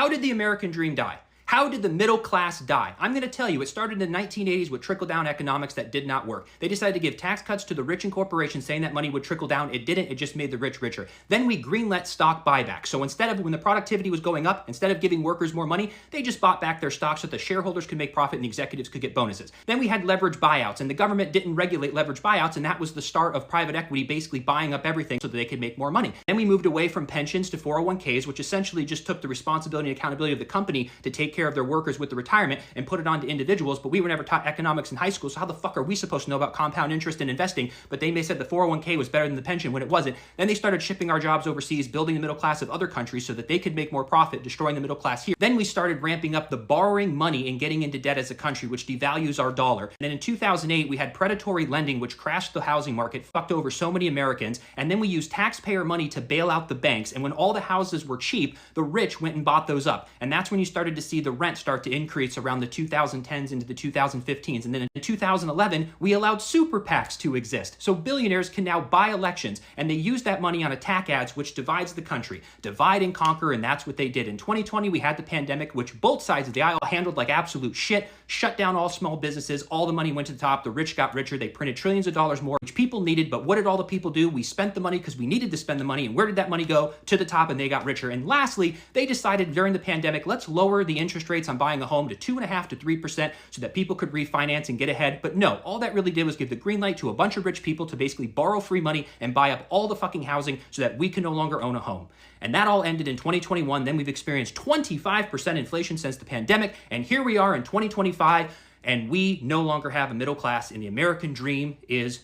How did the American dream die? How did the middle class die? I'm going to tell you, it started in the 1980s with trickle-down economics that did not work. They decided to give tax cuts to the rich and corporations saying that money would trickle down. It didn't. It just made the rich richer. Then we greenlit stock buyback. So instead of, when the productivity was going up, instead of giving workers more money, they just bought back their stocks so that the shareholders could make profit and the executives could get bonuses. Then we had leverage buyouts, and the government didn't regulate leverage buyouts, and that was the start of private equity basically buying up everything so that they could make more money. Then we moved away from pensions to 401ks, which essentially just took the responsibility and accountability of the company to take care of their workers with the retirement and put it on to individuals, but we were never taught economics in high school, so how the fuck are we supposed to know about compound interest and investing? But they may said the 401k was better than the pension when it wasn't. Then they started shipping our jobs overseas, building the middle class of other countries so that they could make more profit, destroying the middle class here. Then we started ramping up the borrowing money and getting into debt as a country, which devalues our dollar. And then in 2008, we had predatory lending, which crashed the housing market, fucked over so many Americans. And then we used taxpayer money to bail out the banks. And when all the houses were cheap, the rich went and bought those up. And that's when you started to see the rent start to increase around the 2010s into the 2015s. And then in 2011, we allowed super PACs to exist. So billionaires can now buy elections, and they use that money on attack ads, which divides the country. Divide and conquer, and that's what they did. In 2020, we had the pandemic, which both sides of the aisle handled like absolute shit, shut down all small businesses, all the money went to the top, the rich got richer, they printed trillions of dollars more, which people needed, but what did all the people do? We spent the money because we needed to spend the money, and where did that money go? To the top, and they got richer. And lastly, they decided during the pandemic, let's lower the interest rates on buying a home to 2.5% to 3% so that people could refinance and get ahead. But no, all that really did was give the green light to a bunch of rich people to basically borrow free money and buy up all the fucking housing so that we can no longer own a home. And that all ended in 2021. Then we've experienced 25% inflation since the pandemic. And here we are in 2025, and we no longer have a middle class, and the American dream is